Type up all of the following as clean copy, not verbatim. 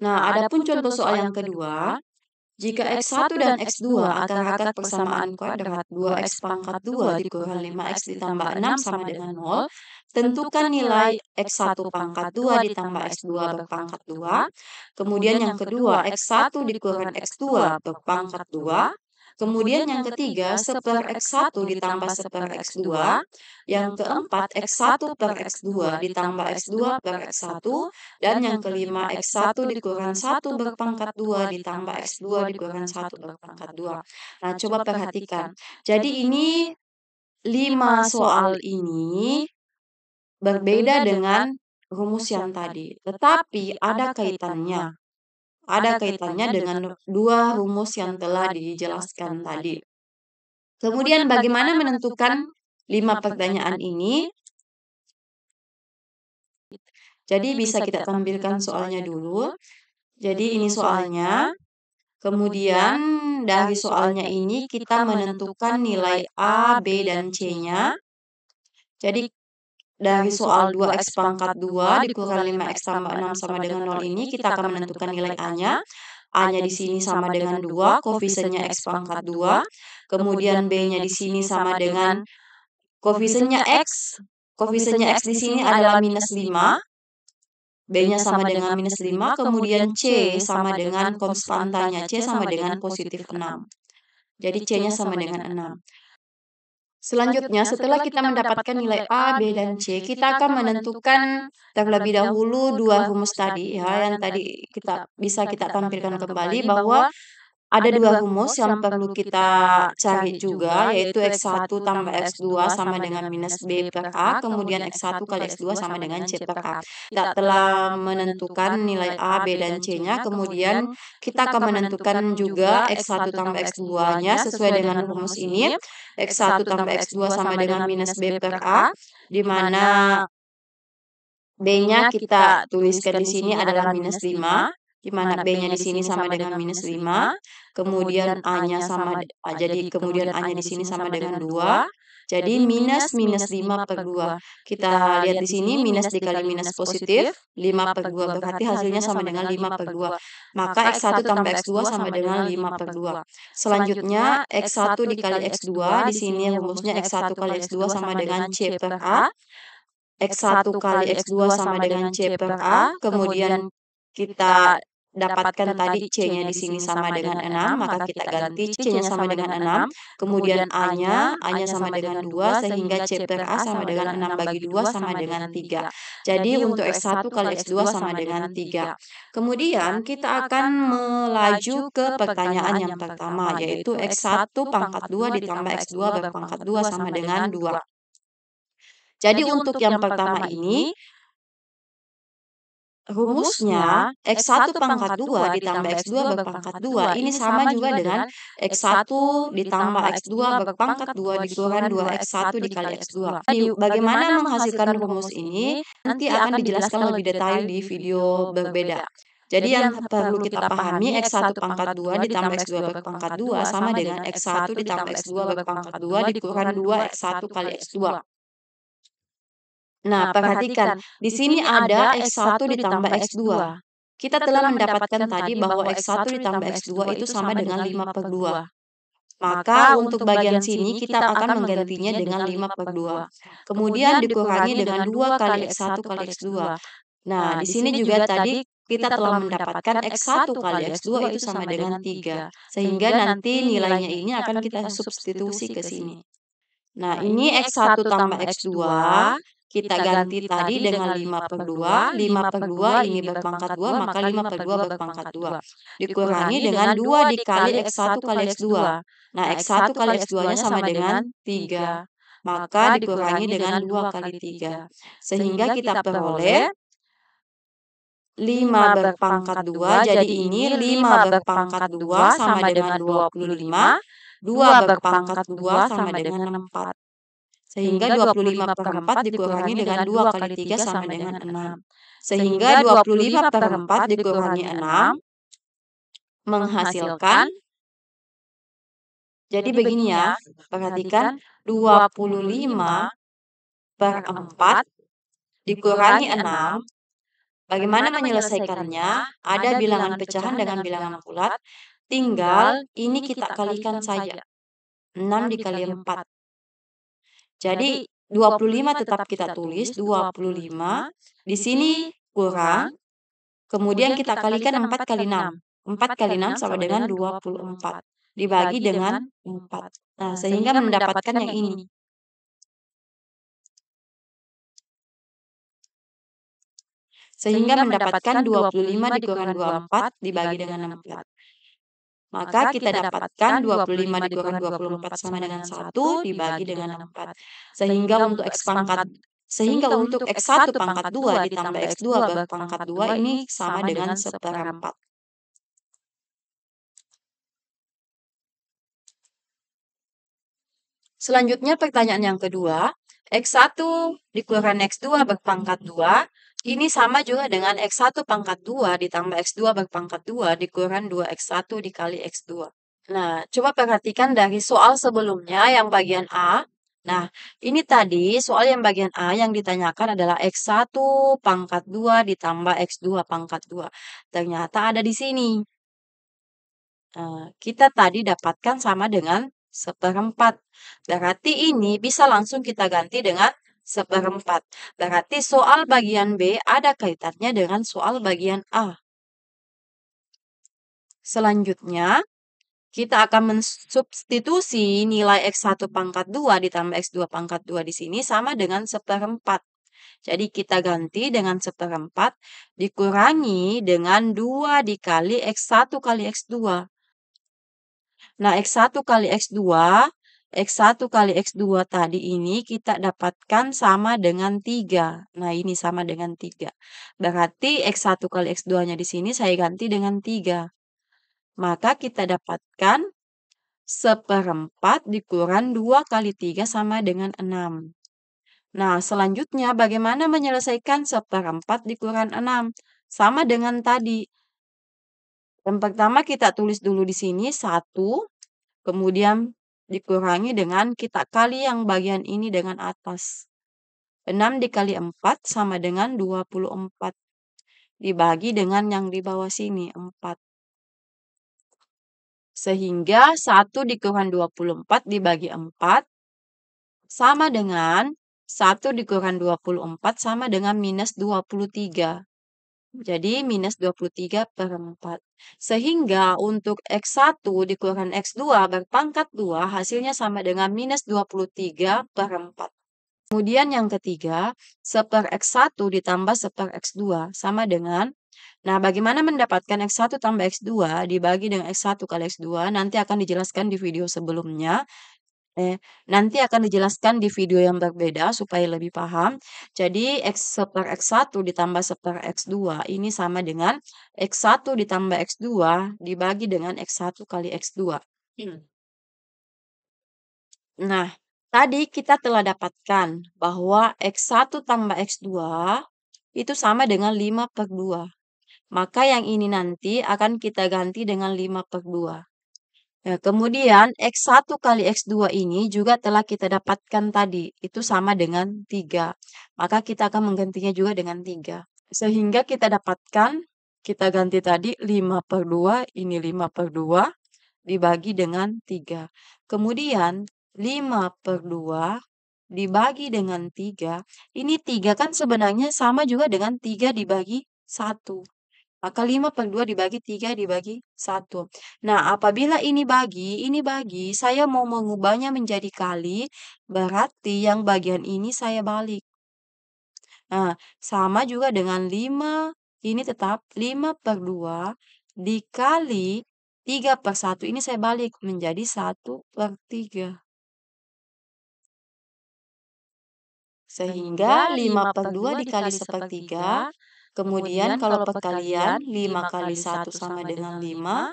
Nah, adapun contoh soal yang kedua, jika X1 dan X2 akar-akar persamaan kuadrat 2X pangkat 2 dikurang 5X ditambah 6 sama dengan 0, tentukan nilai X1 pangkat 2 ditambah X2 berpangkat 2. Kemudian yang kedua, X1 dikurang X2 berpangkat 2. Kemudian yang ketiga, 1/X1 ditambah 1/X2. Yang keempat, X1 per X2 ditambah X2 per X1. Dan yang kelima, X1 dikurang 1 berpangkat 2 ditambah X2 dikurang 1 berpangkat 2. Nah, coba perhatikan. Jadi ini 5 soal ini berbeda dengan rumus yang tadi, tetapi ada kaitannya. Ada kaitannya dengan dua rumus yang telah dijelaskan tadi. Kemudian bagaimana menentukan 5 pertanyaan ini? Jadi bisa kita tampilkan soalnya dulu. Jadi ini soalnya. Kemudian dari soalnya ini kita menentukan nilai A, B, dan C-nya. Jadi dari soal 2X pangkat 2 dikurang 5X tambah 6 sama dengan 0 ini kita akan menentukan nilai A-nya. A-nya di sini sama dengan 2, koefisiennya X pangkat 2. Kemudian B-nya di sini sama dengan koefisiennya X. Koefisiennya X di sini adalah minus 5. B-nya sama dengan minus 5, kemudian C sama dengan konstantanya, C sama dengan positif 6. Jadi C-nya sama dengan 6. Selanjutnya, setelah kita mendapatkan nilai A, B, dan C, kita akan menentukan terlebih dahulu dua rumus tadi, ya, yang tadi bisa kita tampilkan kembali bahwa ada dua rumus yang perlu kita cari juga, yaitu X1 tambah X2 sama dengan minus B per A, kemudian X1 kali X2 sama dengan C per A. Kita telah menentukan nilai A, B, dan C-nya, kemudian kita akan menentukan juga X1 tambah X2-nya sesuai dengan rumus ini. X1 tambah X2 sama dengan minus B per A, di mana B-nya kita tuliskan di sini adalah minus 5. Di mana B-nya di sini sama dengan minus 5, kemudian A-nya jadi kemudian A-nya di sini sama dengan 2, jadi minus minus 5 per 2. Kita lihat di sini minus dikali minus positif, 5 per 2 berarti hasilnya sama dengan 5 per 2. Maka X1 tambah X2 sama dengan 5 per 2. Selanjutnya X1 dikali X2, di sini rumusnya X1 kali X2 sama dengan C per A. X1 kali X2 sama dengan C per A, kemudian kita dapatkan tadi C-nya di sini sama dengan 6, maka kita ganti C-nya sama dengan 6, kemudian A-nya sama dengan 2, sehingga C per A sama dengan 6 bagi 2 sama dengan 3. Jadi untuk X1 kali X2 sama dengan 3. Kemudian kita akan melaju ke pertanyaan yang pertama, yaitu X1 pangkat 2 ditambah X2 berpangkat 2 sama dengan 2. Jadi untuk yang pertama ini, rumusnya X1 pangkat 2 ditambah X2 berpangkat 2 ini sama juga dengan X1 ditambah X2 berpangkat 2 dikurang 2X1 dikali X2. Bagaimana menghasilkan rumus ini nanti akan dijelaskan lebih detail di video berbeda. Jadi yang perlu kita pahami X1 pangkat 2 ditambah X2 berpangkat 2 sama dengan X1 ditambah X2 berpangkat 2 dikurang 2X1 kali X2. Nah, perhatikan, di sini ada X1 ditambah X2. Kita telah mendapatkan tadi bahwa X1 ditambah X2 itu sama dengan 5 per 2. Maka untuk bagian sini kita akan menggantinya dengan 5 per 2. Kemudian dikurangi dengan 2 kali X1 kali X2. Nah, di sini juga tadi kita telah mendapatkan X1 kali X2 itu sama dengan 3. Sehingga nanti nilainya ini akan kita substitusi ke sini. Nah, ini X1 tambah X2, kita ganti tadi dengan 5 per 2. 5 per 2 ini berpangkat 2, maka 5 per 2 berpangkat 2. Dikurangi dengan 2 dikali X1 kali X2. Nah, X1 kali X2-nya sama dengan 3. Maka dikurangi dengan 2 kali 3. Sehingga kita peroleh 5 berpangkat 2, jadi ini 5 berpangkat 2 sama dengan 25. 2 berpangkat 2 sama dengan 4. Sehingga 25 per 4 dikurangi dengan 2 kali 3 sama dengan 6. Sehingga 25 per 4 dikurangi 6 menghasilkan, jadi begini ya, perhatikan 25 per 4 dikurangi 6 Bagaimana menyelesaikannya? Ada bilangan pecahan dengan bilangan bulat, tinggal ini kita kalikan saja. 6 dikali 4. Jadi 25 tetap kita tulis, 25. Di sini kurang, kemudian kita kalikan 4 kali 6. 4 kali 6 sama dengan 24. Dibagi dengan 4. Nah, sehingga mendapatkan yang ini. Sehingga mendapatkan 25 dikurang 24 dibagi dengan 64. Maka kita dapatkan 25 dikurang 24 sama dengan 1 dibagi dengan 4. Sehingga untuk X1 pangkat 2 ditambah X2 berpangkat 2 ini sama dengan 1/4. Selanjutnya pertanyaan yang kedua, X1 dikurang X2 berpangkat 2, ini sama juga dengan X1 pangkat 2 ditambah X2 berpangkat 2 dikurang 2X1 dikali X2. Nah, coba perhatikan dari soal sebelumnya yang bagian A. Nah, ini tadi soal yang bagian A yang ditanyakan adalah X1 pangkat 2 ditambah X2 pangkat 2. Ternyata ada di sini. Kita tadi dapatkan sama dengan 1/4. Berarti ini bisa langsung kita ganti dengan 1/4. Berarti soal bagian B ada kaitannya dengan soal bagian A. Selanjutnya, kita akan mensubstitusi nilai X1 pangkat 2 ditambah X2 pangkat 2 di sini sama dengan 1/4. Jadi kita ganti dengan 1/4 dikurangi dengan 2 dikali X1 kali X2. Nah, X1 kali X2, X1 kali X2 tadi ini kita dapatkan sama dengan 3. Nah, ini sama dengan 3. Berarti X1 kali X2-nya di sini saya ganti dengan 3. Maka kita dapatkan 1/4 dikurang 2 kali 3 sama dengan 6. Nah, selanjutnya bagaimana menyelesaikan 1/4 dikurang 6? Sama dengan tadi. Yang pertama kita tulis dulu di sini 1, kemudian dikurangi dengan kita kali yang bagian ini dengan atas. 6 dikali 4 sama dengan 24. Dibagi dengan yang di bawah sini, 4. Sehingga 1 dikurang 24 dibagi 4 sama dengan 1 dikurang 24 sama dengan minus 23. Jadi minus 23/4. Sehingga untuk X1 dikurang X2 berpangkat 2 hasilnya sama dengan minus 23/4. Kemudian yang ketiga, 1/X1 ditambah 1/X2 sama dengan, nah bagaimana mendapatkan X1 tambah X2 dibagi dengan X1 kali X2 nanti akan dijelaskan di video sebelumnya. Nanti akan dijelaskan di video yang berbeda supaya lebih paham. Jadi, 1/X1 ditambah 1/X2 ini sama dengan X1 ditambah X2 dibagi dengan X1 kali X2. Nah, tadi kita telah dapatkan bahwa X1 tambah X2 itu sama dengan 5/2. Maka yang ini nanti akan kita ganti dengan 5/2. Nah, kemudian X1 kali X2 ini juga telah kita dapatkan tadi, itu sama dengan 3. Maka kita akan menggantinya juga dengan 3. Sehingga kita dapatkan, kita ganti tadi 5/2, ini 5/2, dibagi dengan 3. Kemudian 5/2 dibagi dengan 3, ini 3 kan sebenarnya sama juga dengan 3 dibagi 1. Maka 5/2 dibagi 3 dibagi 1. Nah, apabila ini bagi, saya mau mengubahnya menjadi kali, berarti yang bagian ini saya balik. Nah, sama juga dengan 5, ini tetap 5/2 dikali 3/1, ini saya balik menjadi 1/3. Sehingga 5/2 dikali 1/3, kemudian kalau perkalian 5 kali 1 sama dengan 5,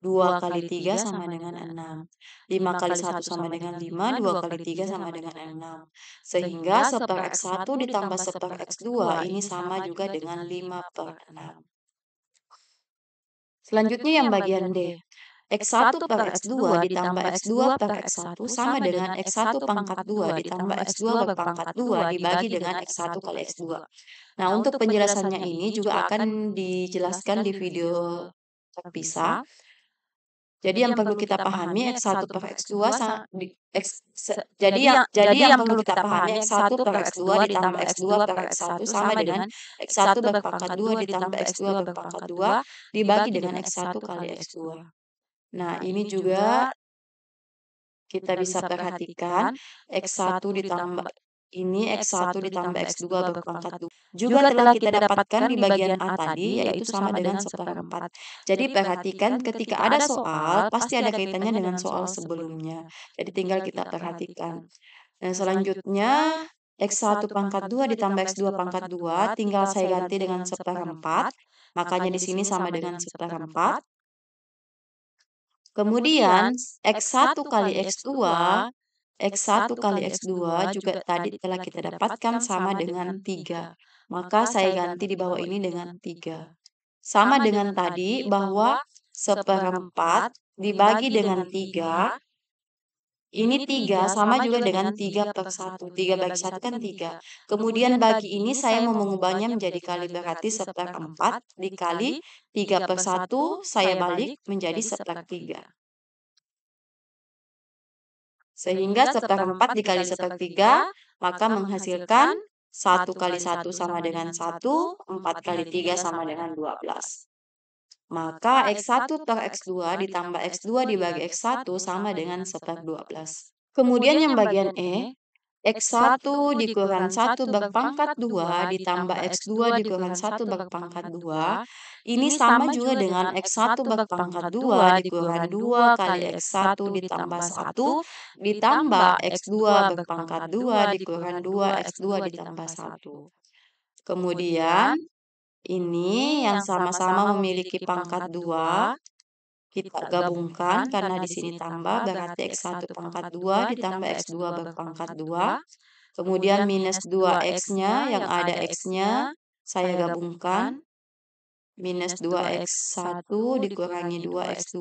2 kali 3 sama dengan 6. 5 kali 1 sama dengan 5, 2 kali 3 sama dengan 6. Sehingga 1/X1 ditambah 1/X2 ini sama juga dengan 5/6. Selanjutnya yang bagian D. X1 per X2 ditambah X2 per X1 sama dengan X1 pangkat 2 ditambah X2 berpangkat 2 dibagi dengan X1 kali X2. Nah, untuk penjelasannya ini juga akan dijelaskan di video terpisah. Jadi yang perlu kita pahami X1 per X2 jadi yang perlu kita pahami X1 per X2 ditambah X2 per X1 sama dengan X1 berpangkat 2 ditambah X2 berpangkat 2 dibagi dengan X1 kali X2. Nah, ini juga kita bisa perhatikan X1 ditambah X1 ditambah X2 berpangkat 2 juga telah kita dapatkan di bagian A tadi, yaitu sama dengan seperempat. Jadi perhatikan ketika ada soal, pasti ada kaitannya dengan soal sebelumnya. Jadi tinggal kita perhatikan. Dan selanjutnya, X1 pangkat 2 ditambah X2 pangkat 2, tinggal saya ganti dengan seperempat. Makanya di sini sama dengan seperempat. Kemudian, X1 kali X2 X1 kali X2 juga tadi telah kita dapatkan sama dengan 3. Maka saya ganti di bawah ini dengan 3. Sama dengan tadi bahwa seperempat dibagi dengan 3, ini 3 sama juga dengan 3 per 1. 3 bagi 1 kan 3. Kemudian bagi ini saya mau mengubahnya menjadi kali, berarti seperempat dikali 3 per 1, saya balik menjadi sepertiga. Sehingga seperempat dikali sepertiga, maka menghasilkan 1 kali 1 sama dengan 1, 4 kali 3 sama dengan 12. Maka X1 per X2 ditambah X2 dibagi X1 sama dengan 1/12. Kemudian yang bagian E, X1 dikurang 1 berpangkat 2 ditambah X2 dikurang 1 berpangkat 2. Ini sama juga dengan X1 berpangkat 2 dikurang 2 kali X1 ditambah 1 ditambah X2 berpangkat 2 dikurang 2 X2 ditambah 1. Kemudian ini yang sama-sama memiliki pangkat 2, kita gabungkan karena di sini tambah, berarti X1 pangkat 2 ditambah X2 berpangkat 2. Kemudian minus 2X-nya, yang ada X-nya, saya gabungkan. Minus 2X1 dikurangi 2X2,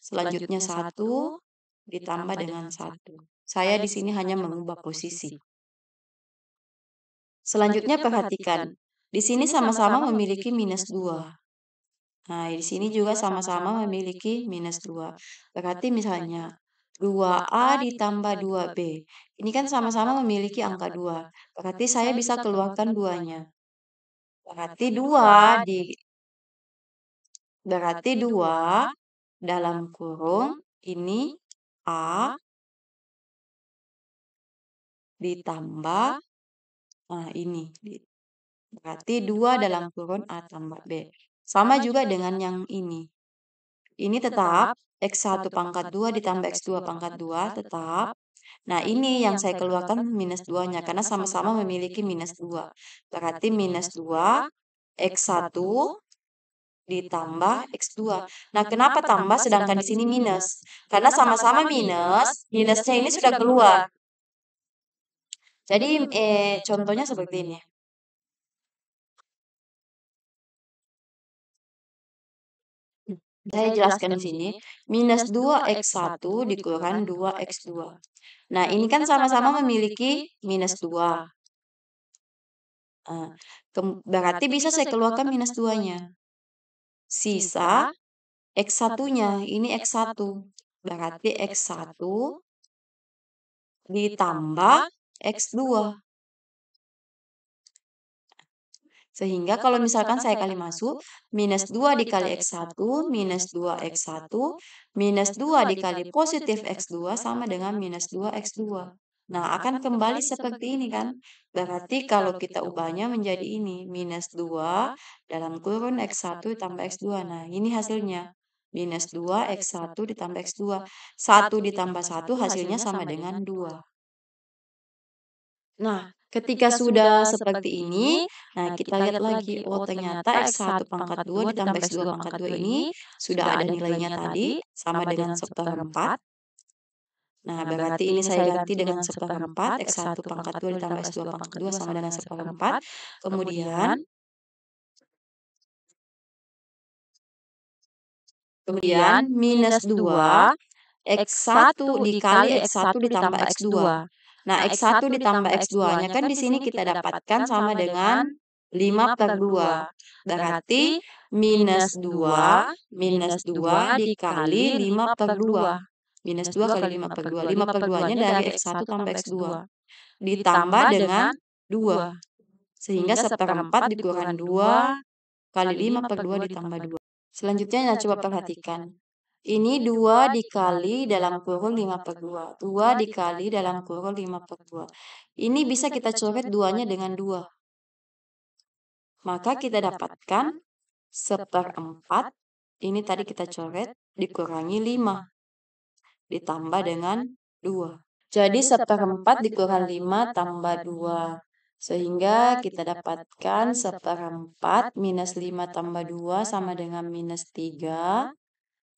selanjutnya 1 ditambah dengan 1. Saya di sini hanya mengubah posisi. Selanjutnya perhatikan, di sini sama-sama memiliki minus 2. Nah, di sini juga sama-sama memiliki minus 2. Berarti misalnya 2A ditambah 2B. Ini kan sama-sama memiliki angka 2. Berarti saya bisa keluarkan 2-nya. Berarti 2 dalam kurung ini A ditambah, nah ini. Berarti 2 dalam kurung A tambah B. Sama juga dengan yang ini. Ini tetap X1 pangkat 2 ditambah X2 pangkat 2 tetap. Nah, ini yang saya keluarkan minus 2-nya karena sama-sama memiliki minus 2. Berarti minus 2 X1 ditambah X2. Nah, kenapa tambah sedangkan di sini minus? Karena sama-sama minus, minusnya ini sudah keluar. Jadi, contohnya seperti ini. Saya jelaskan di sini, minus 2X1 dikurang 2X2. Nah, ini kan sama-sama memiliki minus 2. Nah, berarti bisa saya keluarkan minus 2-nya. Sisa X1-nya, ini X1. Berarti X1 ditambah X2. Sehingga kalau misalkan saya kali masuk, minus 2 dikali X1, minus 2X1, minus 2 dikali positif X2 sama dengan minus 2X2. Nah, akan kembali seperti ini kan? Berarti kalau kita ubahnya menjadi ini, minus 2 dalam kurun X1 tambah X2. Nah, ini hasilnya. Minus 2 X1 ditambah X2. 1 ditambah 1 hasilnya sama dengan 2. Nah, ketika sudah seperti ini, nah kita lihat lagi, oh ternyata X1 pangkat 2 ditambah X2 pangkat 2 ini sudah ada nilainya tadi, sama dengan seperempat. Nah, berarti ini saya ganti dengan seperempat, X1 pangkat 2 ditambah X2 pangkat 2 sama dengan seperempat. Kemudian, Kemudian minus 2, X1 dikali X1 ditambah X2. Nah, X1 ditambah X2-nya kan di sini kita dapatkan sama dengan 5/2. Berarti minus 2 dikali 5/2. Minus 2 kali 5/2. 5/2-nya dari X1 tambah X2. Ditambah dengan 2. Sehingga 1/4 dikurang 2 kali 5/2 ditambah 2. Selanjutnya, coba perhatikan. Ini 2 dikali dalam kurung 5/2. 2 dikali dalam kurung 5/2. Ini bisa kita coret 2-nya dengan 2. Maka kita dapatkan 1/4. Ini tadi kita coret dikurangi 5. Ditambah dengan 2. Jadi 1/4 dikurang 5 tambah 2. Sehingga kita dapatkan 1/4 minus 5 tambah 2 sama dengan minus 3.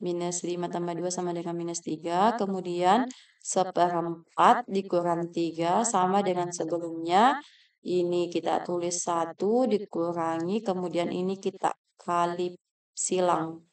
Minus 5 tambah 2 sama dengan minus 3. Kemudian 1/4 dikurang 3 sama dengan sebelumnya. Ini kita tulis 1 dikurangi. Kemudian ini kita kali silang.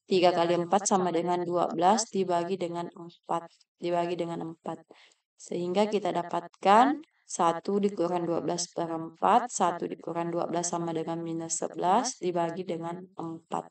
3 kali 4 sama dengan 12 dibagi dengan 4. Dibagi dengan 4. Sehingga kita dapatkan 1 dikurang 12/4. 1 dikurang 12 sama dengan minus 11 dibagi dengan 4.